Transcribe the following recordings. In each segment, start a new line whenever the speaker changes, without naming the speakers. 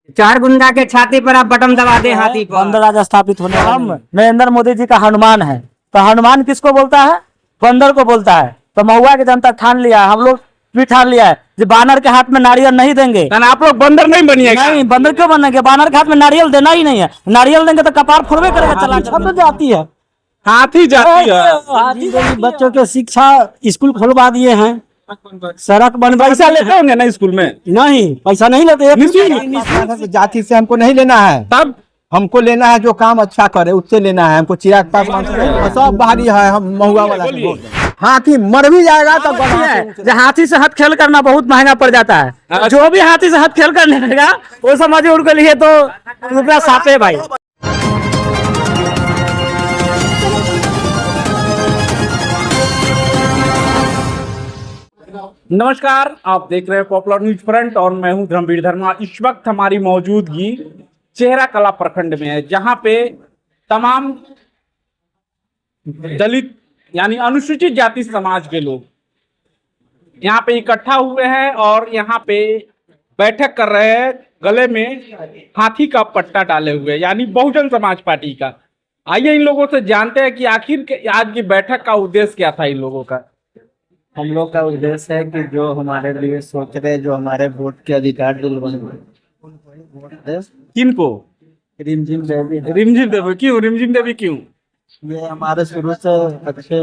चार गुंडा के छाती पर आप बटन दबा दे हाथी पर।
बंदर राज स्थापित होने हम नरेंद्र मोदी जी का हनुमान है, तो हनुमान किसको बोलता है? बंदर को बोलता है। तो महुआ की जनता ठान लिया, हम लोग भी ठान लिया है जो बानर के हाथ में नारियल नहीं देंगे।
आप लोग बंदर नहीं बनिएगा।
नहीं, बंदर क्यों बनेंगे? बानर के हाथ में नारियल देना ही नहीं है। नारियल देंगे तो कपार फोड़वे करेगा। चला तो जाती है,
हाथी जाती है।
हाथी बच्चों के शिक्षा स्कूल खुलवा दिए हैं, सड़क बनवाई।
पैसा लेते होंगे ना स्कूल में?
नहीं, पैसा नहीं लेते।
जाति से हमको नहीं लेना है,
तब
हमको लेना है जो काम अच्छा करे उससे लेना है। हमको चिराग पासवान से सब बाहरी है, हम महुआ वाला से बोल रहे हैं। हाथी मर भी जाएगा तो
जो हाथी से हथ खेल करना बहुत महंगा पड़ जाता है। जो भी हाथी से हथ खेल करने लगेगा वो समझिए उनके लिए तो रुपया साफ है भाई।
नमस्कार, आप देख रहे हैं पॉपुलर न्यूज फ्रंट और मैं हूं धर्मवीर धर्मा। इस वक्त हमारी मौजूदगी चेहरा कला प्रखंड में है, जहां पे तमाम दलित यानी अनुसूचित जाति समाज के लोग यहाँ पे इकट्ठा हुए हैं और यहाँ पे बैठक कर रहे हैं, गले में हाथी का पट्टा डाले हुए, यानी बहुजन समाज पार्टी का। आइए इन लोगों से जानते हैं कि आखिर आज की बैठक का उद्देश्य क्या था इन लोगों का।
हम लोग का उद्देश्य है कि जो हमारे लिए सोच रहे, जो हमारे वोट के अधिकार दिलवाने,
किनको?
रिमझिम देवी।
रिमझिम देवी क्यों? रिमझिम देवी क्यों?
ये हमारे शुरू से अच्छे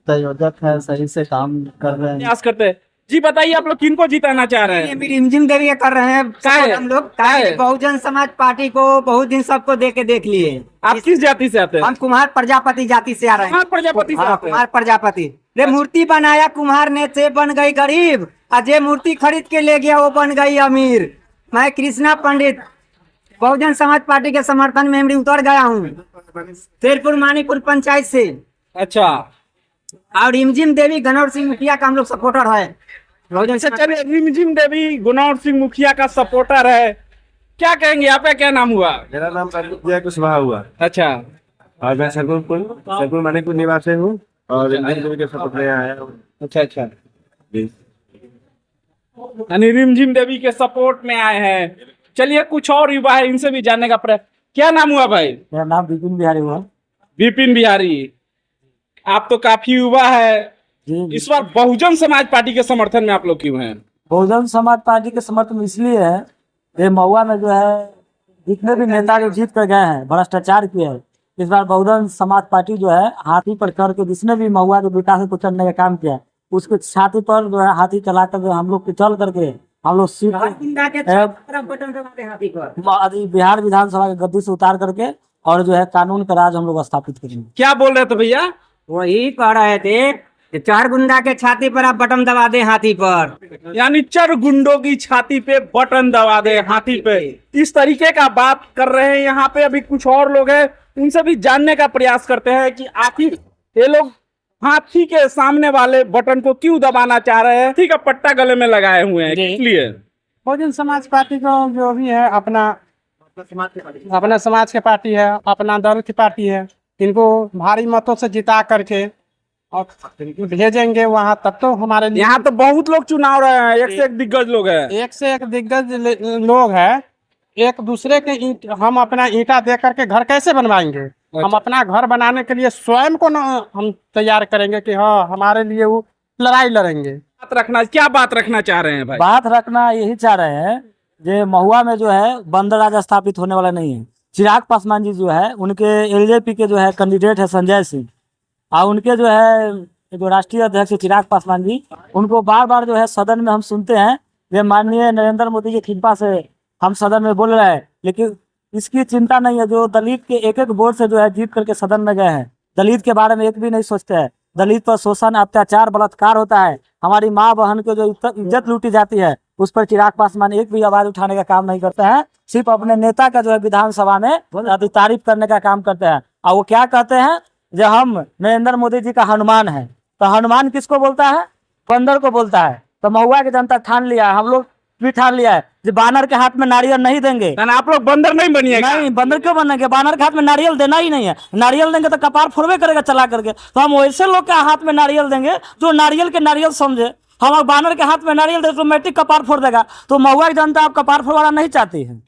संयोजक है, सही से काम कर रहे हैं।
प्रयास करते हैं। जी बताइए, आप लोग किनको जिताना चाह रहे हैं?
रिमझिम देवी कर रहे हैं
काहे?
हम लोग
काहे?
बहुजन समाज पार्टी को बहुत दिन सबको देख लिए।
आप किस जाति से आते हैं?
हम कुम्हार प्रजापति जाति से आ रहे हैं।
कुम्हार प्रजापति से
हाँ,
आते हैं।
कुम्हार प्रजापति। रे मूर्ति बनाया कुम्हार ने से बन गई गरीब, और जे मूर्ति खरीद के ले गया वो बन गई अमीर। मैं कृष्णा पंडित बहुजन समाज पार्टी के समर्थन में मैं उतर गया हूँ, शेरपुर मानीपुर पंचायत से।
अच्छा,
और रिमझिम देवी गनौर सिंह मुखिया का हम लोग सपोर्टर है। बहुजन
अच्छा चलिए, रिमझिम देवी गुनौर सिंह मुखिया का सपोर्टर है, क्या कहेंगे? आपका क्या नाम हुआ?
मेरा नाम जय कुशवाहा हुआ।
अच्छा,
और मैं सरपुर मणिपुर निवासी हूँ और रिमझिम के सपोर्ट में आया हूँ।
अच्छा। यानी रिमझिम देवी के सपोर्ट में आए हैं। चलिए, कुछ और युवा है, इनसे भी जानने का प्रयास। क्या नाम हुआ भाई?
मेरा नाम विपिन बिहारी हुआ।
विपिन बिहारी, आप तो काफी युवा है,
जी,
इस बार बहुजन समाज पार्टी के समर्थन में आप लोग क्यों हैं?
बहुजन समाज पार्टी के समर्थन में इसलिए है, ये महुआ में जो है जितने भी नेता जो जीत कर गए हैं, भ्रष्टाचार किए हैं, इस बार बहुजन समाज पार्टी जो है हाथी पर चढ़ के जिसने भी महुआ के विकास को करने का काम किया, उसके छाती पर जो है हाथी चला कर हम लोग चल करके हम लोग सीट बिहार विधानसभा के गद्दी से उतार करके और जो है कानून का राज हम लोग स्थापित करेंगे।
क्या बोल रहे थे भैया?
वही कह रहे थे कि चार गुंडा के छाती पर आप बटन दबा दे हाथी पर।
यानी चार गुंडों की छाती पे बटन दबा दे हाथी पे, इस तरीके का बात कर रहे हैं। यहाँ पे अभी कुछ और लोग हैं, उनसे भी जानने का प्रयास करते हैं कि आखिर ये लोग हाथी के सामने वाले बटन को क्यों दबाना चाह रहे हैं। हाथी का पट्टा गले में लगाए हुए हैं, इसलिए
बहुजन समाज पार्टी को जो भी है अपना समाज के पार्टी है, अपना दल की पार्टी है, इनको भारी मतों से जिता करके और भेजेंगे वहाँ, तब तो हमारे लिए।
यहाँ तो बहुत लोग चुनाव रहे हैं, एक से एक दिग्गज लोग हैं।
एक से एक दिग्गज लोग हैं। एक दूसरे के हम अपना ईंटा दे करके घर कैसे बनवाएंगे? हम अपना घर बनाने के लिए स्वयं को हम तैयार करेंगे कि हाँ हमारे लिए वो लड़ाई लड़ेंगे।
क्या बात रखना चाह रहे हैं भाई?
बात रखना यही चाह रहे हैं, जो महुआ में जो है बंदर राज स्थापित होने वाला नहीं है। चिराग पासवान जी जो है उनके एलजेपी के जो है कैंडिडेट है संजय सिंह, और उनके जो है जो राष्ट्रीय अध्यक्ष चिराग पासवान जी, उनको बार बार जो है सदन में हम सुनते हैं, वे माननीय नरेंद्र मोदी की कृपा से हम सदन में बोल रहे हैं, लेकिन इसकी चिंता नहीं है। जो दलित के एक वोट से जो है जीत करके सदन में गए हैं, दलित के बारे में एक भी नहीं सोचते हैं। दलित पर शोषण, अत्याचार, बलात्कार होता है, हमारी माँ बहन को जो इज्जत लूटी जाती है, उस पर चिराग पासवान एक भी आवाज उठाने का काम नहीं करते हैं। सिर्फ अपने नेता का जो है विधानसभा में तारीफ करने का काम करते हैं। और वो क्या कहते हैं, जो हम नरेंद्र मोदी जी का हनुमान है, तो हनुमान किसको बोलता है? बंदर को बोलता है। तो महुआ की जनता ठान लिया, हम लोग भी ठान लिया है जो बानर के हाथ में नारियल नहीं देंगे।
आप लोग बंदर नहीं बनिएगा।
नहीं, बंदर क्यों बनेंगे? बानर के हाथ में नारियल देना ही नहीं है। नारियल देंगे तो कपार फोड़वे करेगा चला करके। तो हम वैसे लोग के हाथ में नारियल देंगे जो नारियल के नारियल समझे। हम बानर के हाथ में नारियल दे तो मैट्रिक कपार फोड़ देगा। तो महुआ की जनता आप कपार फोड़वाना नहीं चाहती है।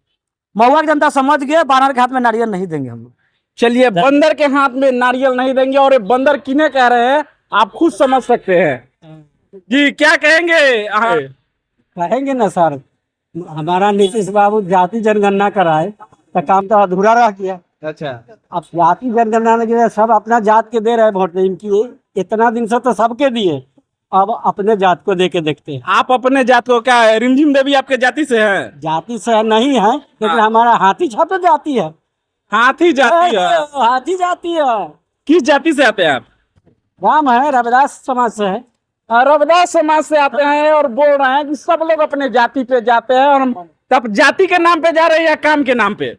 महुआ की जनता समझ गए, बानर के हाथ में नारियल नहीं देंगे हम लोग।
चलिए, बंदर के हाथ में नारियल नहीं देंगे, और ये बंदर किन्हें कह रहे हैं आप खुद समझ सकते हैं। जी क्या कहेंगे?
कहेंगे ना सर, हमारा नीतीश बाबू जाति जनगणना कराए तो काम तो अधूरा रह गया।
अच्छा,
अब जाति जनगणना के लिए सब अपना जात के दे रहे वोट, इनकी इतना दिन से तो सबके दिए, अब अपने जात को दे के देखते हैं।
आप अपने जात को क्या रिमझिम देवी आपके जाति से है?
जाति से नहीं है, लेकिन हमारा हाथी छाप जाति है।
हाथी जाति है?
हाथी जाति है।
किस जाति से आते हैं आप?
राम है, रविदास समाज से है।
रविदास समाज से आते हैं और बोल रहे हैं कि सब लोग अपने जाति पे जाते हैं, और हम तब जाति के नाम पे जा रहे हैं या काम के नाम पे?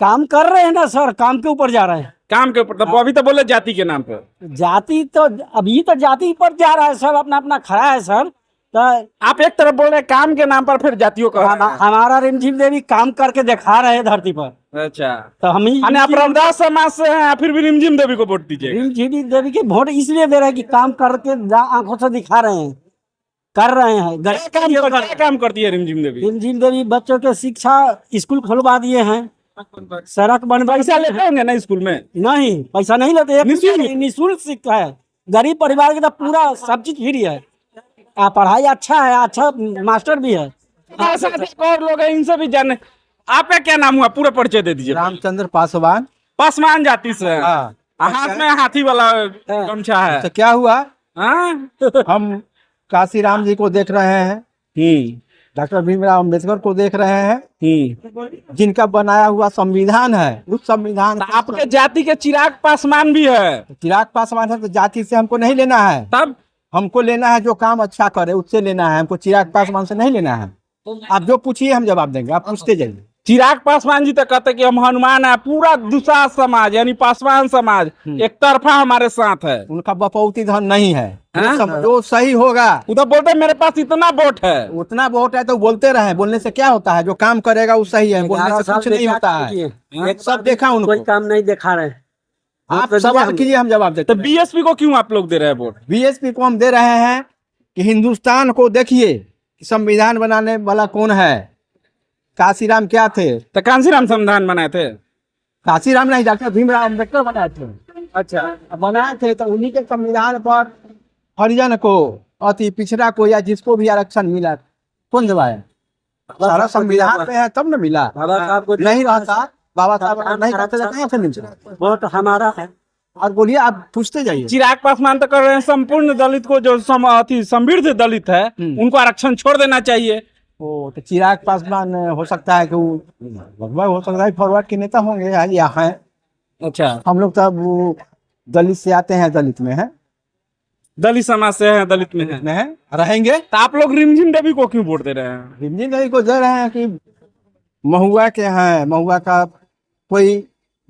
काम कर रहे हैं ना सर, काम के ऊपर जा रहे हैं।
काम के ऊपर? तब अभी तो बोले जाति के नाम पे।
जाति तो अभी तो जाति पर जा रहा है, सब अपना अपना खड़ा है सर। तो
आप एक तरफ बोल रहे हैं काम के नाम पर, फिर जातियों का।
हमारा रिमझिम देवी काम करके दिखा रहे हैं धरती पर।
अच्छा,
तो हम ही
आप रविदास समाज से हैं, फिर भी रिमझिम देवी को वोट दीजिए?
रिमझिम देवी के वोट इसलिए दे रहे हैं कि काम करके आंखों से दिखा रहे हैं, कर रहे हैं।
क्या काम करती है रिमझिम देवी?
रिमझिम देवी बच्चों के शिक्षा स्कूल खुलवा दिए हैं, सड़क बनवाई।
पैसा लेते होंगे ना स्कूल में?
नहीं, पैसा नहीं लेते, निःशुल्क शिक्षा है। गरीब परिवार के तो पूरा सब चीज फ्री है। पढ़ाई अच्छा है, अच्छा मास्टर भी है।
ऐसा एक और लोग हैं, इनसे भी जाने। आपका क्या नाम हुआ? पूरा परिचय दे दीजिए।
रामचंद्र पासवान।
पासवान जाति से हैं।
हाँ।
हाथ में हाथी वाला गमछा है।
तो क्या हुआ?
हाँ?
हम काशीराम जी को देख रहे हैं, डॉक्टर भीमराव अम्बेडकर को देख रहे हैं, जिनका बनाया हुआ संविधान है, उस संविधान।
आपके जाति के चिराग पासवान भी है?
चिराग पासवान है, तो जाति से हमको नहीं लेना है।
तब
हमको लेना है जो काम अच्छा करे, उससे लेना है। हमको चिराग पासवान से नहीं लेना है। आप जो पूछिए हम जवाब देंगे, आप पूछते जाइए।
चिराग पासवान जी तो कहते कि हम हनुमान है, पूरा दूसरा समाज यानी पासवान समाज एक तरफा हमारे साथ है।
उनका बपौती धन नहीं है।
हाँ?
जो सही होगा
उधर बोलते मेरे पास इतना वोट है।
उतना वोट है तो बोलते रहे, बोलने से क्या होता है? जो काम करेगा वो सही है, बोलने से कुछ नहीं होता है। एक सब देखा उनको,
कोई काम नहीं दिखा रहे।
आप सवाल कीजिए, हम जवाब देते
तो बीएसपी को क्यों आप लोग दे रहे हैं वोट?
बीएसपी को हम दे रहे हैं कि हिंदुस्तान को देखिए कि संविधान बनाने वाला कौन है। काशीराम क्या थे?
तो कांसीराम संविधान बनाए थे?
काशीराम नहीं, डॉक्टर भीमराव अम्बेडकर बनाए थे।
अच्छा,
बनाए थे तो उन्हीं के संविधान पर हरिजन को, अति पिछड़ा को, या जिसको भी आरक्षण मिला कौन दबाया? सारा संविधान पे है तब न मिला।
बाबा साहब को
नहीं रहता, बाबा साहब नहीं रहते तो कहाँ से मिलता?
वोट हमारा है।
और बोलिए, आप पूछते जाइए।
चिराग पासवान तो कर रहे हैं संपूर्ण दलित को, जो समृद्ध दलित है उनको आरक्षण छोड़ देना चाहिए।
ओ, तो चिराग पासवान हो सकता है कि वो भगवान हो सकता है फॉरवर्ड के नेता होंगे या हैं।
अच्छा,
हम लोग तो वो दलित से आते हैं, दलित में है,
दलित समाज से है, दलित में है।
रहेंगे।
तो आप लोग रिमझिम देवी को क्यों वोट दे रहे हैं?
रिमझिम देवी को दे रहे हैं कि महुआ के हैं, महुआ का कोई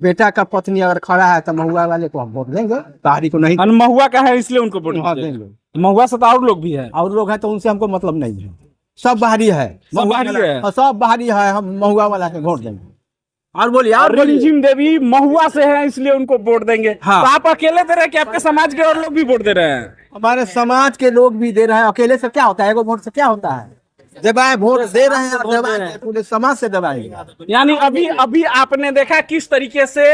बेटा का पत्नी अगर खड़ा है तो महुआ वाले को हम वोट देंगे, बाहरी को नहीं।
महुआ का है इसलिए उनको वोट
देंगे।
महुआ से तो और लोग भी है।
और लोग हैं तो उनसे हमको मतलब नहीं है, सब बाहरी है।
बाहरी है।
और सब बाहरी है, हम महुआ वाला के वोट देंगे। और बोलिए, आप बोलिए।
रिमझिम देवी महुआ से है इसलिए उनको वोट देंगे।
हाँ।
तो आप अकेले दे रहे हैं कि आपके समाज के और लोग भी वोट दे रहे हैं?
हमारे समाज के लोग भी दे रहे हैं। अकेले से क्या होता है? एगो वोट से क्या होता है? दबाए वोट दे रहे हैं और दबाए पूरे समाज से दबाएंगे।
यानी अभी आपने देखा किस तरीके से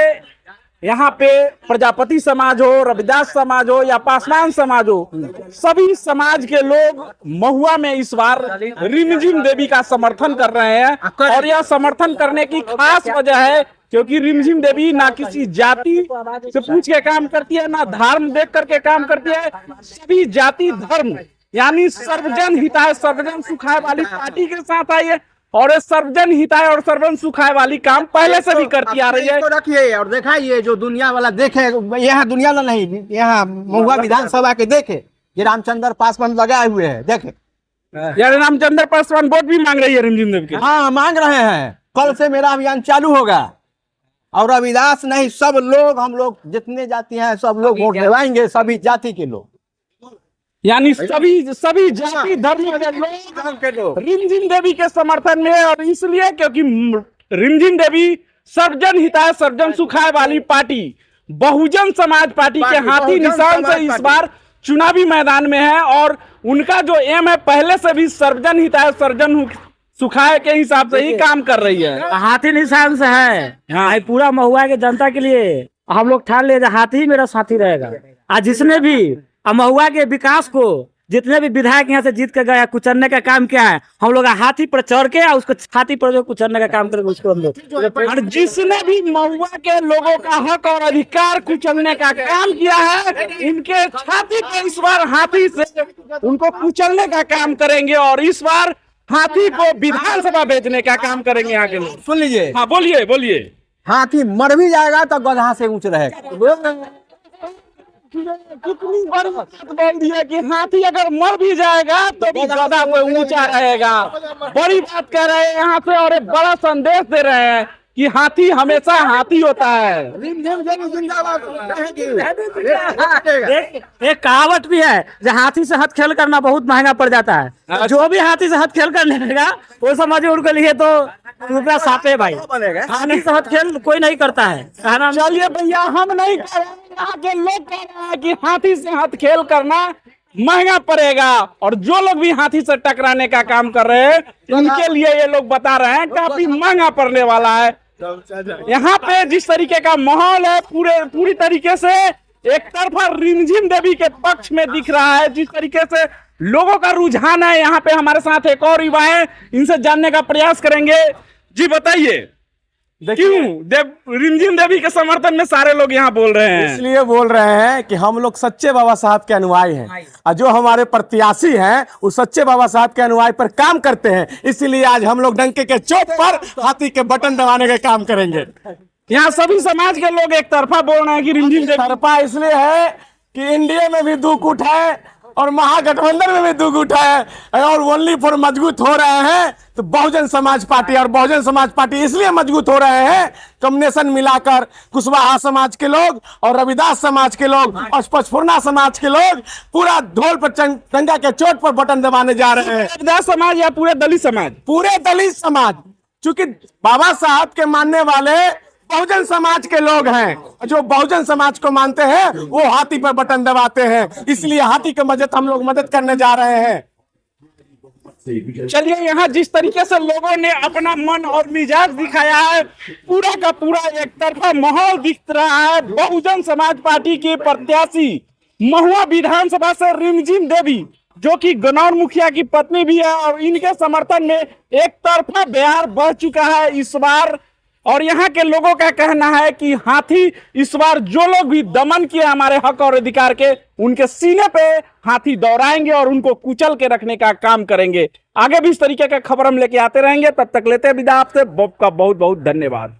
यहाँ पे प्रजापति समाज हो, रविदास समाज हो या पासवान समाज हो, सभी समाज के लोग महुआ में इस बार रिमझिम देवी का समर्थन कर रहे हैं। और यह समर्थन करने की खास वजह है क्योंकि रिमझिम देवी ना किसी जाति से पूछ के काम करती है, ना धर्म देख करके काम करती है। सभी जाति धर्म यानी सर्वजन हिताय सर्वजन सुखाय वाली पार्टी के साथ आई है, और ये सर्वजन हिताय और सर्वजन सुखाय वाली काम पहले से भी करती आ रही है।
इसको रखिए और दिखाइए, जो दुनिया वाला देखे, यहाँ दुनिया वाला नहीं, यहाँ महुआ विधानसभा के देखे, ये रामचंद्र पासवान लगाए हुए हैं, देखे।
यार रामचंद्र पासवान वोट भी मांग रही है रिमझिम देवी के?
हाँ, मांग रहे हैं। कल से मेरा अभियान चालू होगा और रविदास नहीं, सब लोग, हम लोग जितने जाति हैं सब लोग वोट दिलवाएंगे, सभी जाति के लोग,
यानी सभी जाति धर्म के लोग रिमझिम देवी के समर्थन में। और इसलिए क्योंकि रिमझिम देवी सर्वजन हिताय सर्वजन सुखाय वाली पार्टी बहुजन समाज पार्टी के हाथी निशान से इस बार चुनावी मैदान में है। और उनका जो एम है पहले से भी सर्वजन हिताय सर्वजन सुखाय के हिसाब से ही काम कर रही है।
हाथी निशान से है भाई पूरा महुआ के जनता के लिए हम लोग ठान ले हाथी ही मेरा साथी रहेगा। आज जिसने भी महुआ के विकास को जितने भी विधायक यहाँ से जीत के गया कुचलने का काम किया है हम लोग हाथी पर चढ़ के उसको छाती पर जो कुचलने का काम करेंगे उसको हम लोग।
और जिसने भी महुआ के लोगों का हक और अधिकार कुचलने का काम किया है इनके छाती पर इस बार हाथी से उनको कुचलने का काम करेंगे और इस बार हाथी को विधानसभा भेजने का काम करेंगे यहाँ के लोग।
सुन लीजिए,
हाँ बोलिए बोलिए।
हाथी मर भी जाएगा तो गधा से ऊंच रहेगा।
कितनी बड़ी बात बोल दी है कि हाथी अगर मर भी जाएगा तो भी गधा पे ऊंचा रहेगा। बड़ी बात कह रहे हैं यहाँ से और एक बड़ा संदेश दे रहे हैं कि हाथी हमेशा हाथी होता है।
एक कहावत भी है जो हाथी से हथ खेल करना बहुत महंगा पड़ जाता है। जो भी हाथी से हथ खेल करने लगेगा वो समझे उनके लिए तो रुपया सापे भाई। हाथी से हथ खेल कोई नहीं करता है।
चलिए भैया हम नहीं कह रहे हैं, यहाँ के लोग कह रहे हैं कि हाथी से हाथ खेल करना महंगा पड़ेगा और जो लोग भी हाथी से टकराने का काम कर रहे हैं उनके लिए ये लोग बता रहे हैं काफी महंगा पड़ने वाला है। यहाँ पे जिस तरीके का माहौल है पूरी तरीके से एक तरफा रिमझिम देवी के पक्ष में दिख रहा है। जिस तरीके से लोगों का रुझान है यहाँ पे हमारे साथ एक और युवा है, इनसे जानने का प्रयास करेंगे। जी बताइए क्यों रिमझिम देवी के समर्थन में सारे लोग यहाँ बोल रहे हैं?
इसलिए बोल रहे हैं कि हम लोग सच्चे बाबा साहब के अनुयायी हैं और जो हमारे प्रत्याशी हैं वो सच्चे बाबा साहब के अनुयायी पर काम करते हैं। इसीलिए आज हम लोग डंके के चोट पर हाथी के बटन दबाने का काम करेंगे।
यहाँ सभी समाज के लोग एक तरफा बोल रहे हैं कि रिमझिम देवी
तरफा इसलिए है कि इंडिया में भी दुख उठा है और महागठबंधन में भी दुख उठा है और ओनली फॉर मजबूत हो रहे हैं तो बहुजन समाज पार्टी। और बहुजन समाज पार्टी इसलिए मजबूत हो रहे हैं कॉम्बिनेशन मिलाकर कुशवाहा समाज के लोग और रविदास समाज के लोग और पचफुरना समाज के लोग पूरा ढोल पर डंका के चोट पर बटन दबाने जा रहे हैं।
रविदास समाज या पूरे दलित समाज?
पूरे दलित समाज, चूंकि बाबा साहब के मानने वाले बहुजन समाज के लोग हैं। जो बहुजन समाज को मानते हैं वो हाथी पर बटन दबाते हैं, इसलिए हाथी की मदद हम लोग मदद करने जा रहे हैं।
चलिए यहाँ जिस तरीके से लोगों ने अपना मन और मिजाज दिखाया है पूरा का पूरा एक तरफा माहौल दिख रहा है। बहुजन समाज पार्टी के प्रत्याशी महुआ विधानसभा से रिमझिम देवी जो कि गनौर मुखिया की पत्नी भी है और इनके समर्थन में एक तरफा बयार बह चुका है इस बार। और यहाँ के लोगों का कहना है कि हाथी इस बार जो लोग भी दमन किए हमारे हक और अधिकार के उनके सीने पे हाथी दौड़ाएंगे और उनको कुचल के रखने का काम करेंगे। आगे भी इस तरीके का खबर हम लेके आते रहेंगे। तब तक लेते हैं विदा आपसे। का बहुत बहुत धन्यवाद।